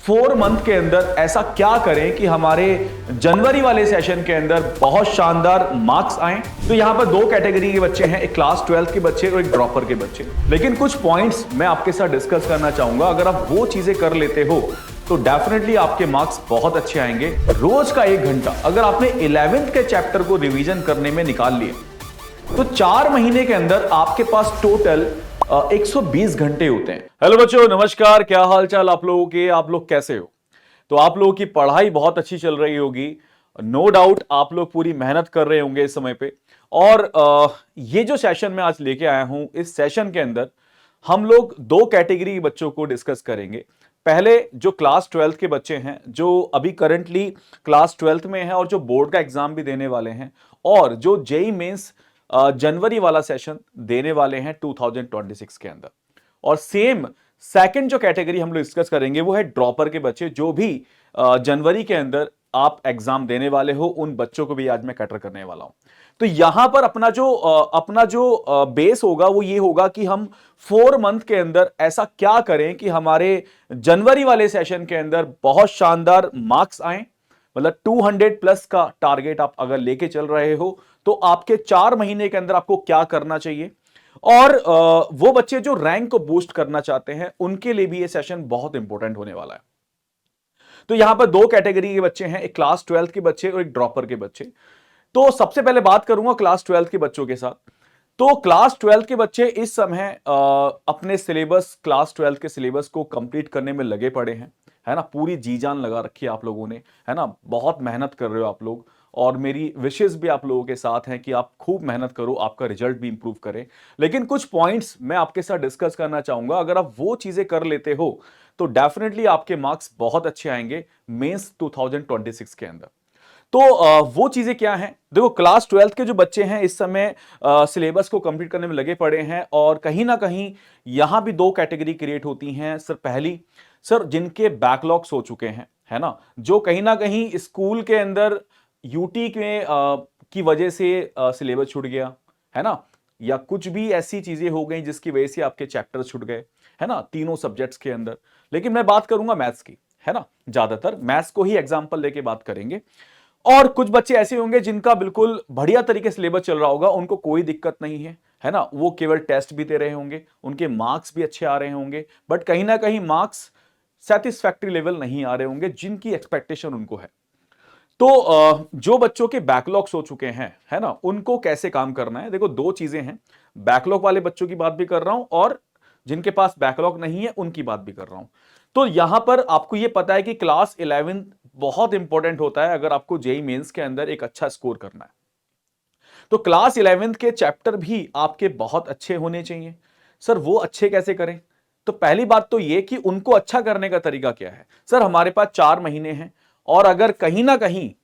4 month के अंदर ऐसा क्या करें कि हमारे जनवरी वाले सेशन के अंदर बहुत शानदार मार्क्स आए। तो यहां पर दो कैटेगरी के बच्चे हैं, एक क्लास 12 के बच्चे और एक ड्रॉपर के बच्चे। लेकिन कुछ पॉइंट्स मैं आपके साथ डिस्कस करना चाहूंगा। अगर आप वो चीजें कर लेते हो तो डेफिनेटली आपके मार्क्स बहुत अच्छे आएंगे। रोज का 1 घंटा अगर आपने 11th के चैप्टर को रिवीजन करने में निकाल लिए तो 4 महीने के अंदर आपके पास टोटल 120 घंटे होते हैं। हेलो बच्चों, नमस्कार, क्या हाल चाल आप लोगों के, आप लोग कैसे हो? तो आप लोगों की पढ़ाई बहुत अच्छी चल रही होगी, नो डाउट आप लोग पूरी मेहनत कर रहे होंगे इस समय पे। और ये जो सेशन मैं आज लेके आया हूं, इस सेशन के अंदर हम लोग दो कैटेगरी के बच्चों को डिस्कस करेंगे। पहले जो क्लास 12 के बच्चे हैं, जो अभी करंटली क्लास 12 में हैं और जो बोर्ड का एग्जाम भी देने वाले हैं, और जो जेई मेंस जनवरी वाला सेशन देने वाले हैं 2026 के अंदर। और सेम सेकंड जो कैटेगरी हम लोग डिस्कस करेंगे वो है ड्रॉपर के बच्चे, जो भी जनवरी के अंदर आप एग्जाम देने वाले हो, उन बच्चों को भी आज मैं कैटर करने वाला हूं। तो यहां पर अपना जो बेस होगा वो ये होगा कि हम 4 मंथ के अंदर ऐसा क्या करें कि हमारे जनवरी वाले सेशन के अंदर बहुत शानदार मार्क्स आए। मतलब 200 प्लस का टारगेट आप अगर लेके चल रहे हो तो आपके 4 महीने के अंदर आपको क्या करना चाहिए। और वो बच्चे जो रैंक को बूस्ट करना चाहते हैं उनके लिए भी ये सेशन बहुत इंपॉर्टेंट होने वाला है। तो यहां पर दो कैटेगरी के बच्चे हैं, एक क्लास 12 के बच्चे और एक ड्रॉपर के बच्चे। तो सबसे पहले बात करूंगा क्लास 12 के बच्चों के साथ। तो क्लास 12 के बच्चे इस समय अपने सिलेबस, क्लास 12 के सिलेबस को कंप्लीट करने में लगे पड़े हैं, है ना। पूरी जी जान लगा रखी है आप लोगों ने, है ना। बहुत मेहनत कर रहे हो आप लोग, और मेरी विशेष भी आप लोगों के साथ हैं कि आप खूब मेहनत करो, आपका रिजल्ट भी इंप्रूव करे। लेकिन कुछ पॉइंट्स मैं आपके साथ डिस्कस करना चाहूंगा। अगर आप वो चीजें कर लेते हो तो डेफिनेटली आपके मार्क्स बहुत अच्छे आएंगे मेंस 2026 के अंदर। तो वो चीजें क्या हैं? देखो, क्लास 12 के जो बच्चे हैं इस समय सिलेबस को कंप्लीट करने में लगे पड़े हैं, और कहीं ना कहीं यहां भी दो कैटेगरी क्रिएट होती हैं। सर पहली, सर जिनके बैकलॉग्स हो चुके हैं, है ना, जो कहीं ना कहीं स्कूल के अंदर यूटी के की वजह से सिलेबस छूट गया, है ना, या कुछ भी ऐसी चीजें हो गई जिसकी वजह से आपके चैप्टर छूट गए, है ना, तीनों सब्जेक्ट्स के अंदर। लेकिन मैं बात करूंगा मैथ्स की, है ना, ज्यादातर मैथ्स को ही एग्जाम्पल लेके बात करेंगे। और कुछ बच्चे ऐसे होंगे जिनका बिल्कुल बढ़िया तरीके से सिलेबस चल रहा होगा, उनको कोई दिक्कत नहीं है ना, वो केवल टेस्ट भी दे रहे होंगे, उनके मार्क्स भी अच्छे आ रहे होंगे, बट कहीं ना कहीं मार्क्स सेटिस्फैक्ट्री लेवल नहीं आ रहे होंगे जिनकी एक्सपेक्टेशन उनको है। तो जो बच्चों के बैकलॉग्स हो चुके हैं, है ना, उनको कैसे काम करना है। देखो, दो चीजें हैं, बैकलॉग वाले बच्चों की बात भी कर रहा हूं और जिनके पास बैकलॉग नहीं है उनकी बात भी कर रहा हूं। तो यहां पर आपको यह पता है कि क्लास 11 बहुत इंपॉर्टेंट होता है अगर आपको जेई मेंस के अंदर एक अच्छा स्कोर करना है। तो क्लास 11 के चैप्टर भी आपके बहुत अच्छे होने चाहिए। सर वो अच्छे कैसे करें? तो पहली बात तो यह कि उनको अच्छा करने का तरीका क्या है। सर हमारे पास 4 महीने हैं, और अगर कहीं ना कहीं,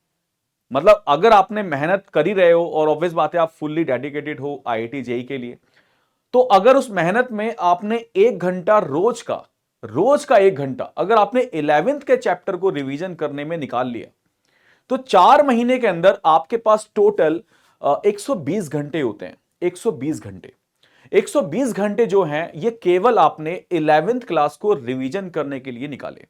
मतलब अगर आपने मेहनत कर ही रहे हो और ऑब्वियस बात है आप फुल्ली डेडिकेटेड हो आईआईटी जेई के लिए, तो अगर उस मेहनत में आपने 1 घंटा रोज का 1 घंटा अगर आपने 11th के चैप्टर को रिवीजन करने में निकाल लिया तो 4 महीने के अंदर आपके पास टोटल 120 घंटे होते हैं। 120 घंटे जो हैं ये केवल आपने 11th क्लास को रिवीजन करने के लिए निकाले।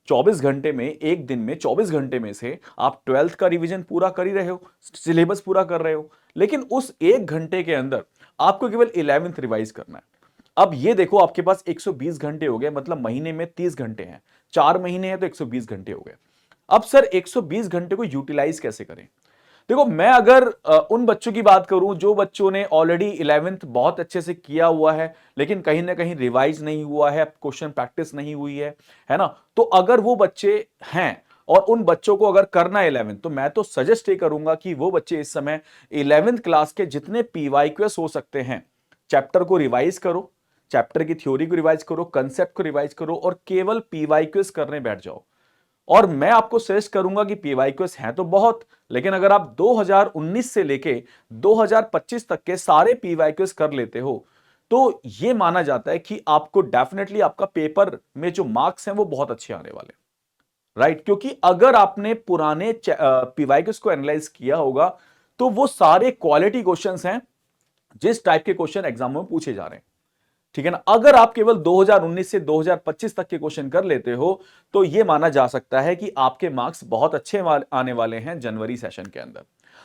24 घंटे में, एक दिन में 24 घंटे में से आप 12th का रिवीजन पूरा कर ही रहे हो, सिलेबस पूरा कर रहे हो, लेकिन उस 1 घंटे के अंदर आपको केवल 11th रिवाइज करना है। अब ये देखो, आपके पास 120 घंटे हो गए, मतलब महीने में 30 घंटे हैं, 4 महीने हैं तो 120 घंटे हो गए। अब सर 120 घंटे को यूटिलाइज कैसे करें? देखो, मैं अगर उन बच्चों की बात करूं जो बच्चों ने ऑलरेडी 11th बहुत अच्छे से किया हुआ है, लेकिन कहीं ना कहीं रिवाइज नहीं हुआ है, क्वेश्चन प्रैक्टिस नहीं हुई है ना, तो अगर वो बच्चे हैं और उन बच्चों को अगर करना है 11th, तो मैं तो सजेस्ट ये करूंगा कि वो बच्चे इस समय 11th क्लास के जितने पीवाईक्यूएस हो सकते हैं, चैप्टर को रिवाइज करो, चैप्टर की थ्योरी को रिवाइज करो, कंसेप्ट को रिवाइज करो, और केवल पीवाईक्यूएस करने बैठ जाओ। और मैं आपको सजेस्ट करूंगा कि पीवाईक्यूएस हैं तो बहुत, लेकिन अगर आप 2019 से लेके 2025 तक के सारे पीवाईक्यूएस कर लेते हो तो यह माना जाता है कि आपको डेफिनेटली आपका पेपर में जो मार्क्स हैं वो बहुत अच्छे आने वाले, राइट। क्योंकि अगर आपने पुराने पीवाईक्यूएस को एनालाइज किया होगा तो वो सारे क्वालिटी क्वेश्चंस हैं जिस टाइप के क्वेश्चन एग्जाम में पूछे जा रहे हैं, ठीक है ना। अगर आप केवल 2019 से 2025 तक के क्वेश्चन कर लेते हो तो यह माना जा सकता है कि आपके मार्क्स बहुत अच्छे आने वाले हैं जनवरी सेशन के अंदर।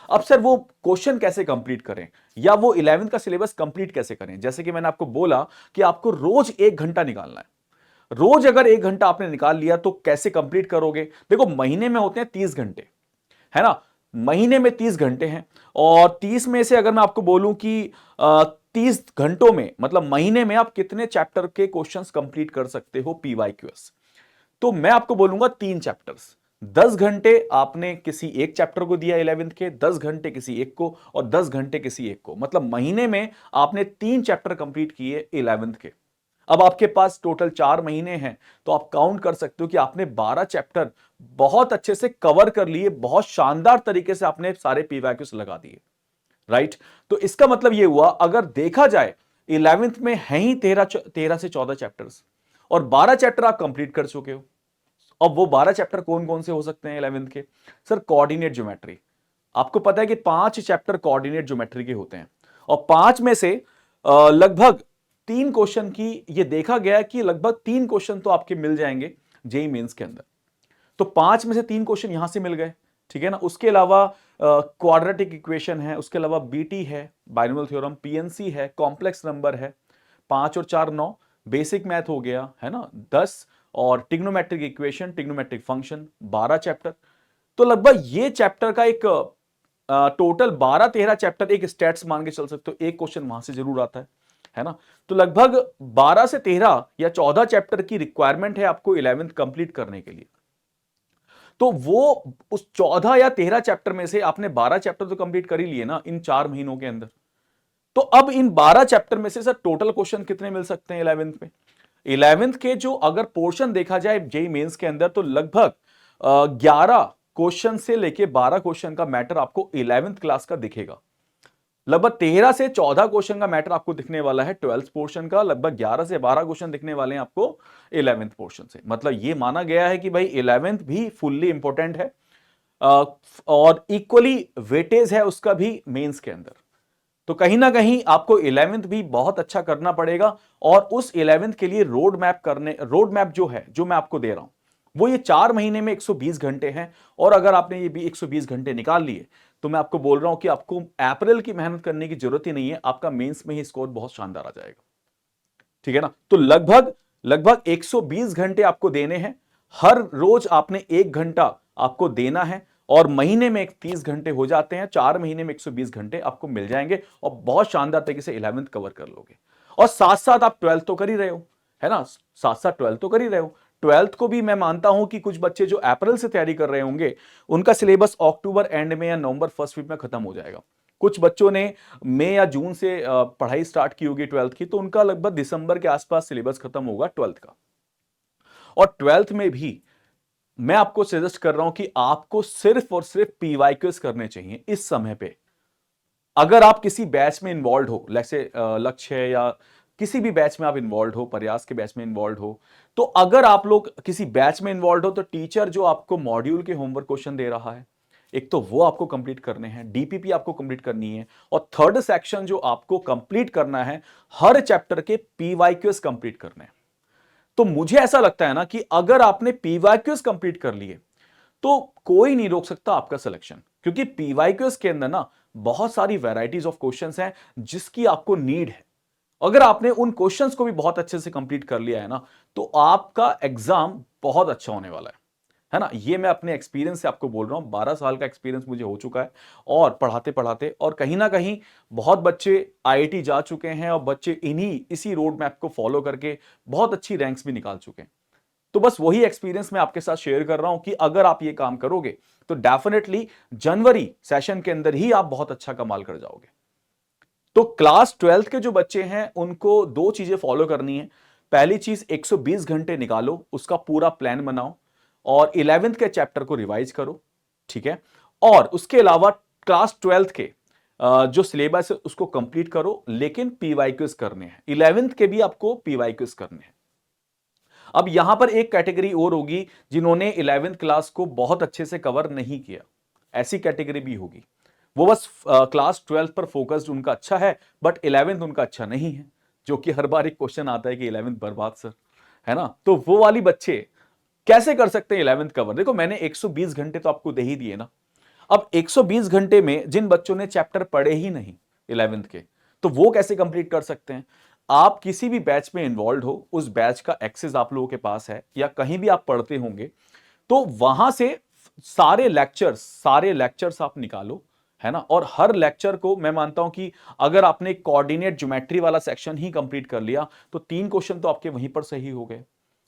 अब सर वो क्वेश्चन कैसे कंप्लीट करें या वो 11th का सिलेबस कंप्लीट कैसे करें? जैसे कि मैंने आपको बोला कि आपको रोज 1 घंटा निकालना है। रोज अगर 1 घंटा आपने निकाल लिया तो कैसे कंप्लीट करोगे? देखो महीने में होते हैं 30 घंटे, है ना। महीने में 30 घंटे हैं और 30 में से अगर मैं आपको बोलूं कि 30 घंटों में मतलब महीने में आप कितने चैप्टर के क्वेश्चंस कंप्लीट कर सकते हो पीवाईक्यूएस, तो मैं आपको बोलूंगा 3 चैप्टर्स। 10 घंटे आपने किसी एक चैप्टर को दिया 11th के, 10 घंटे किसी एक को और 10 घंटे किसी एक को, मतलब महीने में आपने 3 चैप्टर कंप्लीट किए 11th के। अब आपके पास टोटल 4 महीने हैं तो आप काउंट कर सकते हो कि आपने 12 चैप्टर बहुत अच्छे से कवर कर लिए, बहुत शानदार तरीके से आपने सारे पीवाईक्यूज लगा दिए, राइट। तो इसका मतलब यह हुआ अगर देखा जाए 11th में है ही 13 से 14 चैप्टर्स और 12 चैप्टर आप कंप्लीट कर चुके हो। अब वो 12 चैप्टर कौन कौन से हो सकते हैं 11th के? सर कोऑर्डिनेट ज्योमेट्री, आपको पता है कि 5 चैप्टर कोऑर्डिनेट ज्योमेट्री के होते हैं और 5 में से लगभग 3 क्वेश्चन की ये देखा गया कि लगभग 3 क्वेश्चन तो आपके मिल जाएंगे जेई मेंस के अंदर। तो 5 में से 3 क्वेश्चन यहां से मिल गए, ठीक है ना। उसके अलावा क्वाड्रेटिक इक्वेशन है, उसके अलावा बीटी है, बाइनोमियल थ्योरम, पीएनसी है, कॉम्प्लेक्स नंबर है, 5 और 4 9, बेसिक मैथ हो गया है ना 10, और trigonometric equation, trigonometric function 12 chapter. तो लगभग ये चैप्टर का एक टोटल 12-13 चैप्टर एक स्टैट्स मान के चल सकते हो, एक क्वेश्चन वहां से जरूर आता है ना। तो लगभग 12 से 13 या 14 चैप्टर की रिक्वायरमेंट है आपको 11th कंप्लीट करने के लिए। तो वो उस 14 या 13 चैप्टर में से आपने 12 चैप्टर तो कंप्लीट कर ही लिए ना इन 4 महीनों के अंदर। तो अब इन 12 चैप्टर में से सर टोटल क्वेश्चन कितने मिल सकते हैं 11th में? 11th के जो अगर पोर्शन देखा जाए जेई मेंस के अंदर तो लगभग 11 क्वेश्चन से लेके 12 क्वेश्चन का मैटर आपको 11th क्लास का दिखेगा। लगभग 13 से 14 क्वेश्चन का मैटर आपको दिखने वाला है 12th पोर्शन का, लगभग 11 से 12 क्वेश्चन दिखने वाले हैं आपको 11th पोर्शन से। मतलब ये माना गया है कि भाई 11th भी फुल्ली इंपॉर्टेंट है और इक्वली वेटेज है उसका भी मेंस के अंदर। तो कहीं ना कहीं आपको 11th भी बहुत अच्छा करना पड़ेगा और उस 11th के लिए रोड मैप जो है जो मैं आपको दे रहा हूं वो ये 4 महीने में 120 घंटे हैं। और अगर आपने ये भी 120 घंटे निकाल लिए तो मैं आपको बोल रहा हूं कि आपको अप्रैल की मेहनत करने की जरूरत ही नहीं है, आपका मेंस में ही स्कोर बहुत शानदार आ जाएगा, ठीक है ना। तो लगभग लगभग 120 घंटे आपको देने हैं, हर रोज आपने 1 घंटा आपको देना है और महीने में 30 घंटे हो जाते हैं, 4 महीने में 120 घंटे आपको मिल जाएंगे और बहुत शानदार तरीके से 11th कवर कर लोगे। और साथ साथ आप 12th तो कर ही रहे हो, है ना, साथ साथ 12th तो कर ही रहे हो। 12th को भी मैं मानता हूं कि कुछ बच्चे जो अप्रैल से तैयारी कर रहे होंगे उनका सिलेबस अक्टूबर एंड में या नवंबर फर्स्ट वीक में खत्म हो जाएगा। कुछ बच्चों ने मई या जून से पढ़ाई स्टार्ट की होगी 12th की, तो उनका लगभग दिसंबर के आसपास सिलेबस खत्म होगा 12th का। और 12th में भी मैं आपको सजेस्ट कर रहा हूं कि आपको सिर्फ और सिर्फ पीवाईक्यूज करने चाहिए इस समय पे। अगर आप किसी बैच में इन्वॉल्व हो, जैसे लक्ष्य है या किसी भी बैच में आप इन्वॉल्व हो, प्रयास के बैच में इन्वॉल्व हो, तो अगर आप लोग किसी बैच में इन्वॉल्व हो तो टीचर जो आपको मॉड्यूल के होमवर्क क्वेश्चन दे रहा है, एक तो वो आपको कंप्लीट करने हैं, डीपीपी आपको कंप्लीट करनी है, और थर्ड सेक्शन जो आपको कंप्लीट करना है, हर चैप्टर के पीवाईक्यूज कंप्लीट करने हैं। तो मुझे ऐसा लगता है ना कि अगर आपने पीवाईक्यूज कंप्लीट कर लिए तो कोई नहीं रोक सकता आपका सिलेक्शन, क्योंकि पीवाईक्यूज के अंदर ना बहुत सारी वैरायटीज ऑफ क्वेश्चंस हैं जिसकी आपको नीड है। अगर आपने उन क्वेश्चंस को भी बहुत अच्छे से कंप्लीट कर लिया है ना तो आपका एग्जाम बहुत अच्छा होने वाला है ना। ये मैं अपने एक्सपीरियंस से आपको बोल रहा हूं, 12 साल का एक्सपीरियंस मुझे हो चुका है और पढ़ाते पढ़ाते, और कहीं ना कहीं बहुत बच्चे आईआईटी जा चुके हैं और बच्चे इसी रोड मैप को फॉलो करके बहुत अच्छी रैंक्स भी निकाल चुके हैं। तो बस वही एक्सपीरियंस मैं आपके साथ शेयर कर रहा हूं कि अगर आप ये काम करोगे तो डेफिनेटली जनवरी सेशन के अंदर ही आप बहुत अच्छा कमाल कर जाओगे। तो क्लास 12th के जो बच्चे हैं उनको 2 चीजें फॉलो करनी है। पहली चीज 120 घंटे निकालो, उसका पूरा प्लान बनाओ और 11th के चैप्टर को रिवाइज करो, ठीक है। और उसके अलावा क्लास 12th के जो सिलेबस है उसको कंप्लीट करो, लेकिन पीवाईक्यूज करने हैं। 11th के भी आपको पीवाईक्यूज करने हैं। अब यहां पर एक कैटेगरी और होगी जिन्होंने 11th क्लास को बहुत अच्छे से कवर नहीं किया, ऐसी कैटेगरी भी होगी। वो बस क्लास 12th पर फोकस्ड उनका अच्छा है बट 11th उनका अच्छा नहीं है। जो कि हर बार एक क्वेश्चन आता है कि 11th बर्बाद सर, है ना। तो वो वाली बच्चे कैसे कर सकते हैं 11th कवर? देखो मैंने 120 घंटे तो आपको दे ही दिए ना। अब 120 घंटे में जिन बच्चों ने चैप्टर पढ़े ही नहीं 11th के, तो वो कैसे कंप्लीट कर सकते हैं? आप किसी भी बैच में इन्वॉल्व हो, उस बैच का एक्सेस आप लोगों के पास है, या कहीं भी आप पढ़ते होंगे, तो वहां से सारे लेक्चर्स आप निकालो, है ना। और हर लेक्चर को मैं मानता हूं कि अगर आपने कोऑर्डिनेट ज्योमेट्री वाला सेक्शन ही कंप्लीट कर लिया तो 3 क्वेश्चन तो आपके वहीं पर सही हो गए,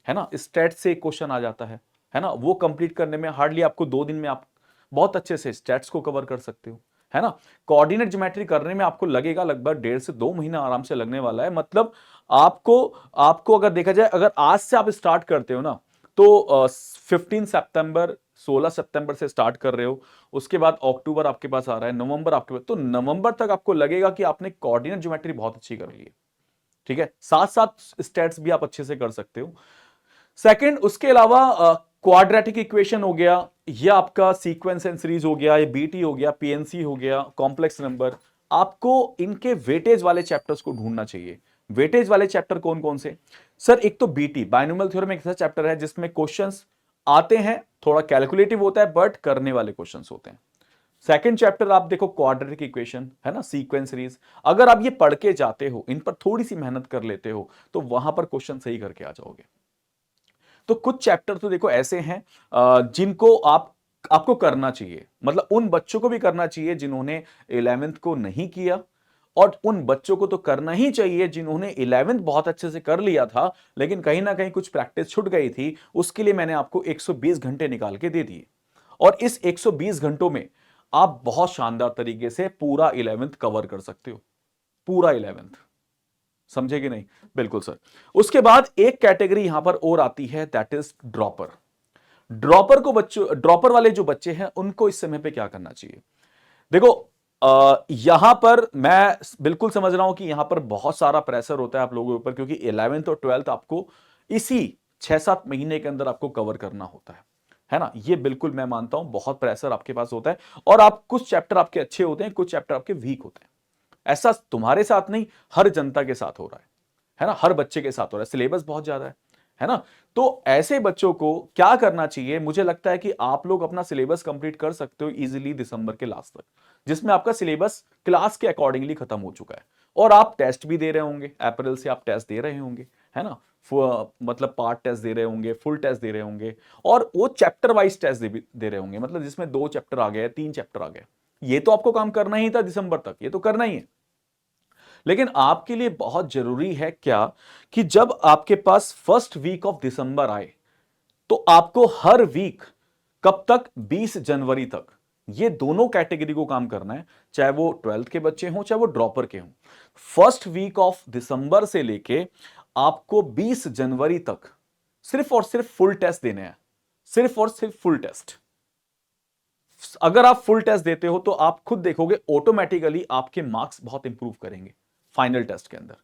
है ना। स्टैट से एक क्वेश्चन आ जाता है ना। वो कंप्लीट करने में हार्डली आपको 2 दिन में आप बहुत अच्छे से स्टैट्स को कवर कर सकते हो, है ना। कोऑर्डिनेट ज्योमेट्री करने में आपको लगेगा लगभग 1.5 से 2 महीना आराम से लगने वाला है। मतलब आपको आपको अगर देखा जाए, अगर आज से आप स्टार्ट करते हो ना, तो 15 सितंबर 16 सितंबर से स्टार्ट कर रहे हो, उसके बाद अक्टूबर आपके पास आ रहा है, नवंबर आपके पास, तो नवंबर तक आपको लगेगा कि आपने कोऑर्डिनेट ज्योमेट्री बहुत अच्छी कर ली है, ठीक है। साथ साथ स्टैट्स भी आप अच्छे से कर सकते हो। सेकंड, उसके अलावा क्वाड्रेटिक इक्वेशन हो गया, या आपका सीक्वेंस एंड सीरीज हो गया, या बीटी हो गया, पीएनसी हो गया, कॉम्प्लेक्स नंबर, आपको इनके वेटेज वाले चैप्टर्स को ढूंढना चाहिए। वेटेज वाले चैप्टर कौन कौन से? सर एक तो बीटी बाइनोमियल थ्योरम एक ऐसा चैप्टर है जिसमें क्वेश्चंस आते हैं, थोड़ा कैलकुलेटिव होता है बट करने वाले क्वेश्चंस होते हैं। सेकंड चैप्टर आप देखो क्वाड्रेटिक इक्वेशन, है ना, सीक्वेंस सीरीज। अगर आप ये पढ़ के जाते हो, इन पर थोड़ी सी मेहनत कर लेते हो, तो वहां पर क्वेश्चन सही करके आ जाओगे। तो कुछ चैप्टर तो देखो ऐसे हैं जिनको आपको करना चाहिए, मतलब उन बच्चों को भी करना चाहिए जिन्होंने 11th को नहीं किया, और उन बच्चों को तो करना ही चाहिए जिन्होंने 11th बहुत अच्छे से कर लिया था, लेकिन कहीं ना कहीं कुछ प्रैक्टिस छूट गई थी। उसके लिए मैंने आपको 120 घंटे निकाल के दे दिए, और इस 120 घंटों में आप बहुत शानदार तरीके से पूरा 11th कवर कर सकते हो, पूरा 11th। समझे कि नहीं? बिल्कुल सर। उसके बाद एक कैटेगरी यहां पर और आती है, दैट इज ड्रॉपर। ड्रॉपर वाले जो बच्चे हैं उनको इस समय पे क्या करना चाहिए? देखो यहां पर मैं बिल्कुल समझ रहा हूं कि यहां पर बहुत सारा प्रेशर होता है आप लोगों के ऊपर, क्योंकि 11th और 12th आपको इसी 6-7 महीने के अंदर आपको कवर करना होता है ना। ये बिल्कुल मैं मानता हूं, बहुत प्रेशर आपके पास होता है, और आप कुछ चैप्टर आपके अच्छे होते हैं, कुछ चैप्टर आपके वीक होते हैं। ऐसा तुम्हारे साथ नहीं, हर जनता के साथ हो रहा है ना, हर बच्चे के साथ हो रहा है, सिलेबस बहुत ज्यादा है ना। तो ऐसे बच्चों को क्या करना चाहिए? मुझे लगता है कि आप लोग अपना सिलेबस कंप्लीट कर सकते हो इजीली दिसंबर के लास्ट तक, जिसमें आपका सिलेबस क्लास के अकॉर्डिंगली खत्म हो चुका है, और आप टेस्ट भी दे रहे होंगे, अप्रैल से आप टेस्ट दे रहे होंगे, है ना। मतलब पार्ट टेस्ट दे रहे होंगे, फुल टेस्ट दे रहे होंगे, और वो चैप्टर वाइज टेस्ट दे रहे होंगे, मतलब जिसमें 2 चैप्टर आ गए, 3 चैप्टर आ गए। ये तो आपको काम करना ही था दिसंबर तक, ये तो करना ही है। लेकिन आपके लिए बहुत जरूरी है क्या, कि जब आपके पास फर्स्ट वीक ऑफ दिसंबर आए, तो आपको हर वीक कब तक? 20 जनवरी तक ये दोनों कैटेगरी को काम करना है, चाहे वो 12th के बच्चे हों, चाहे वो ड्रॉपर के हों। फर्स्ट वीक ऑफ दिसंबर से लेके आपको 20 जनवरी तक सिर्फ और सिर्फ फुल टेस्ट देने हैं, सिर्फ और सिर्फ फुल टेस्ट। अगर आप फुल टेस्ट देते हो तो आप खुद देखोगे ऑटोमेटिकली आपके मार्क्स बहुत इंप्रूव करेंगे फाइनल टेस्ट के अंदर।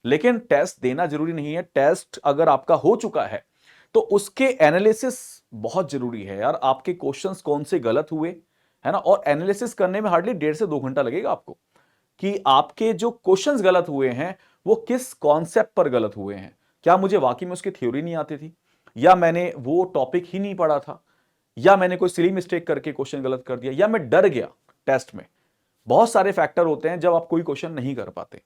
लेकिन टेस्ट देना जरूरी नहीं है, टेस्ट अगर आपका हो चुका है तो उसके एनालिसिस बहुत जरूरी है यार। आपके क्वेश्चंस कौन से गलत हुए, है ना, और एनालिसिस करने में हार्डली 1.5 से 2 घंटा लगेगा आपको, कि आपके जो क्वेश्चंस गलत हुए हैं वो किस कॉन्सेप्ट पर गलत हुए हैं। क्या मुझे वाकई में उसकी थ्योरी नहीं आती थी, या मैंने वो टॉपिक ही नहीं पढ़ा था, या मैंने कोई सिली मिस्टेक करके क्वेश्चन गलत कर दिया, या मैं डर गया टेस्ट में। बहुत सारे फैक्टर होते हैं जब आप कोई क्वेश्चन नहीं कर पाते।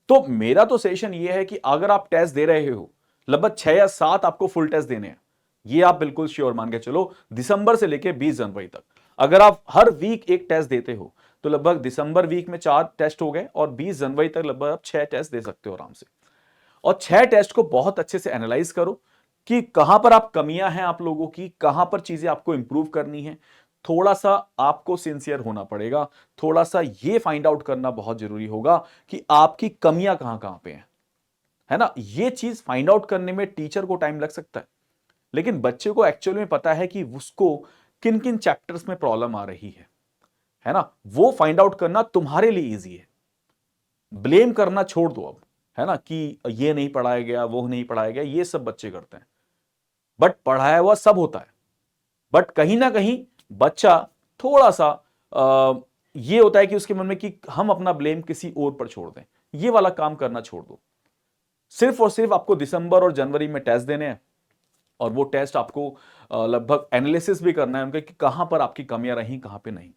तो मेरा तो सजेशन ये है कि अगर आप टेस्ट दे रहे हो, लगभग 6 या 7 आपको फुल टेस्ट देने हैं, ये आप बिल्कुल श्योर मान के चलो, दिसंबर से लेके 20 जनवरी तक। अगर आप हर वीक एक टेस्ट देते हो तो लगभग दिसंबर वीक में 4 टेस्ट हो गए, और 20 जनवरी तक लगभग आप 6 टेस्ट दे सकते हो आराम से। और 6 टेस्ट को बहुत अच्छे से एनालाइज करो कि कहां पर आप कमियां हैं आप लोगों की, कहां पर चीजें आपको इंप्रूव करनी है। थोड़ा सा आपको सिंसियर होना पड़ेगा, थोड़ा सा ये फाइंड आउट करना बहुत जरूरी होगा कि आपकी कमियां कहां कहां पे हैं, है ना। ये चीज फाइंड आउट करने में टीचर को टाइम लग सकता है, लेकिन बच्चे को एक्चुअल में पता है कि उसको किन किन चैप्टर्स में प्रॉब्लम आ रही है ना। वो फाइंड आउट करना तुम्हारे लिए इजी है। ब्लेम करना छोड़ दो अब, है ना, कि ये नहीं पढ़ाया गया, वो नहीं पढ़ाया गया, ये सब बच्चे करते हैं, बट पढ़ाया हुआ सब होता है। बट कहीं ना कहीं बच्चा थोड़ा सा ये होता है कि उसके मन में कि हम अपना ब्लेम किसी और पर छोड़ दें, ये वाला काम करना छोड़ दो। सिर्फ और सिर्फ आपको दिसंबर और जनवरी में टेस्ट देने हैं, और वो टेस्ट आपको लगभग एनालिसिस भी करना है उनका कि कहां पर आपकी कमियां रही, कहां पे नहीं।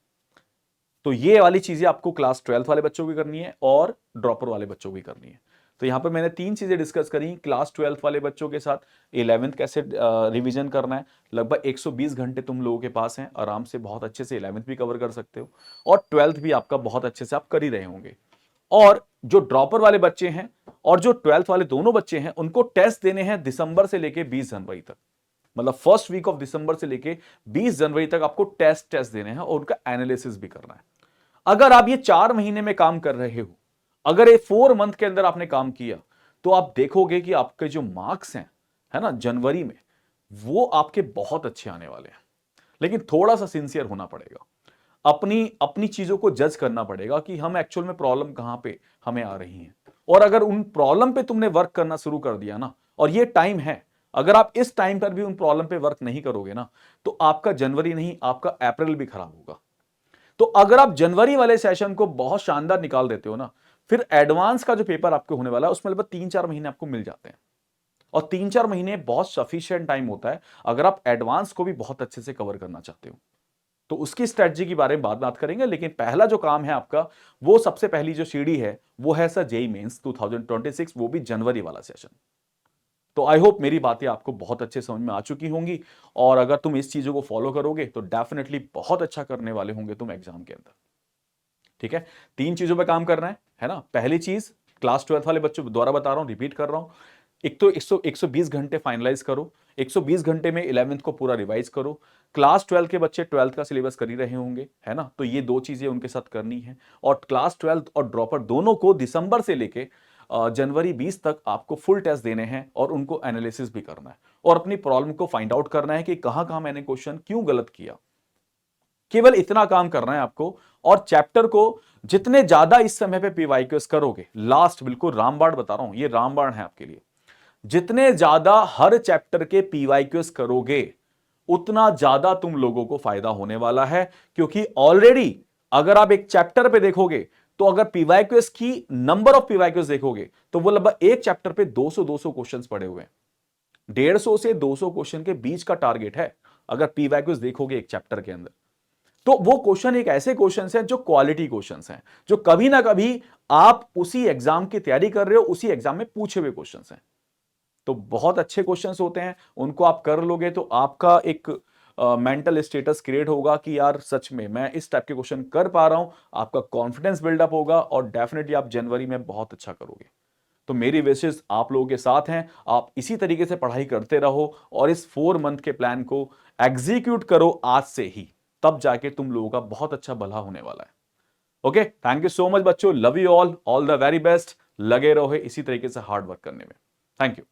तो ये वाली चीजें आपको क्लास 12 वाले बच्चों की करनी है और ड्रॉपर वाले बच्चों की करनी है। तो यहां पर मैंने 3 चीजें डिस्कस करी। क्लास 12 वाले बच्चों के साथ 11th कैसे रिवीजन करना है। लगभग 120 घंटे तुम लोगों के पास हैं, आराम से बहुत अच्छे से 11th भी कवर कर सकते हो, और 12th भी आपका बहुत अच्छे से आप कर ही रहे होंगे। और जो ड्रॉपर वाले बच्चे हैं और जो 12th वाले दोनों बच्चे हैं, उनको टेस्ट देने हैं दिसंबर से लेके 20 जनवरी तक। मतलब फर्स्ट वीक ऑफ दिसंबर से लेके 20 जनवरी तक आपको टेस्ट देने हैं और उनका एनालिसिस भी करना है। अगर आप ये 4 महीने में काम कर रहे हो, अगर ये 4 मंथ के अंदर आपने काम किया, तो आप देखोगे कि आपके जो मार्क्स हैं, है ना, जनवरी में, वो आपके बहुत अच्छे आने वाले हैं। लेकिन थोड़ा सा सिंसियर होना पड़ेगा, अपनी अपनी चीजों को जज करना पड़ेगा कि हम एक्चुअल में प्रॉब्लम कहां पे हमें आ रही है। और अगर उन प्रॉब्लम पे तुमने वर्क करना शुरू कर दिया ना, और ये टाइम है, अगर आप इस टाइम पर भी उन प्रॉब्लम पे वर्क नहीं करोगे ना, तो आपका जनवरी नहीं, आपका अप्रैल भी खराब होगा। तो अगर आप जनवरी वाले सेशन को बहुत शानदार निकाल देते हो ना, फिर एडवांस का जो पेपर आपको होने वाला है उसमें लगभग 3-4 महीने आपको मिल जाते हैं। और 3-4 महीने बहुत सफिशिएंट टाइम होता है अगर आप एडवांस को भी बहुत अच्छे से कवर करना चाहते हो। तो उसकी स्ट्रेटजी के बारे में बाद में बात करेंगे, लेकिन पहला जो काम है आपका, वो सबसे पहली जो सीढ़ी है वो है सर जेईई मेंस 2026, वो भी जनवरी वाला सेशन। तो आई होप मेरी बातें आपको बहुत अच्छे समझ में आ चुकी होंगी, और अगर तुम इस चीजों को फॉलो करोगे तो डेफिनेटली बहुत अच्छा करने वाले होंगे तुम एग्जाम के अंदर। ठीक है, 3 चीजों पे काम करना है ना। पहली चीज, क्लास 12 वाले बच्चों द्वारा बता रहा हूं, रिपीट कर रहा हूं, एक तो 120 घंटे फाइनलाइज करो, 120 घंटे में 11th को पूरा रिवाइज करो। क्लास 12 के बच्चे 12th का सिलेबस कर ही रहे होंगे, है ना, तो ये 2 चीजें उनके साथ करनी है। और क्लास 12 और ड्रॉपर दोनों को दिसंबर से लेके जनवरी 20 तक आपको फुल टेस्ट देने हैं और उनको एनालिसिस भी करना है, और अपनी प्रॉब्लम को फाइंड आउट करना है कि कहां कहां मैंने क्वेश्चन क्यों गलत किया। केवल इतना काम करना है आपको। और चैप्टर को जितने ज्यादा इस समय पे पीवाईक्यूएस करोगे, लास्ट बिल्कुल रामबाण बता रहा हूं, ये रामबाण है आपके लिए, जितने ज्यादा हर चैप्टर के पीवाईक्यूएस करोगे, उतना ज्यादा तुम लोगों को फायदा होने वाला है। क्योंकि ऑलरेडी अगर आप एक चैप्टर पे देखोगे, तो अगर पीवाईक्यूएस की नंबर ऑफ पीवाईक्यूएस देखोगे, तो वो लगभग एक चैप्टर पे 200 क्वेश्चंस पड़े हुए हैं। 150 से 200 क्वेश्चन के बीच का टारगेट है अगर पीवाईक्यूएस देखोगे एक चैप्टर के अंदर। तो वो क्वेश्चन एक ऐसे क्वेश्चंस हैं जो क्वालिटी क्वेश्चंस हैं, जो कभी ना कभी आप उसी एग्जाम की तैयारी कर रहे हो, उसी एग्जाम में पूछे हुए क्वेश्चंस हैं। तो बहुत अच्छे क्वेश्चंस होते हैं, उनको आप कर लोगे तो आपका एक मेंटल स्टेटस क्रिएट होगा कि यार सच में मैं इस टाइप के क्वेश्चन कर पा रहा हूं। आपका कॉन्फिडेंस बिल्डअप होगा और डेफिनेटली आप जनवरी में बहुत अच्छा करोगे। तो मेरी विशेष आप लोगों के साथ हैं, आप इसी तरीके से पढ़ाई करते रहो और इस 4 मंथ के प्लान को एग्जीक्यूट करो आज से ही, तब जाके तुम लोगों का बहुत अच्छा भला होने वाला है। Okay, thank you so much बच्चों, love you all the very best. लगे रहो इसी तरीके से हार्ड वर्क करने में। Thank you.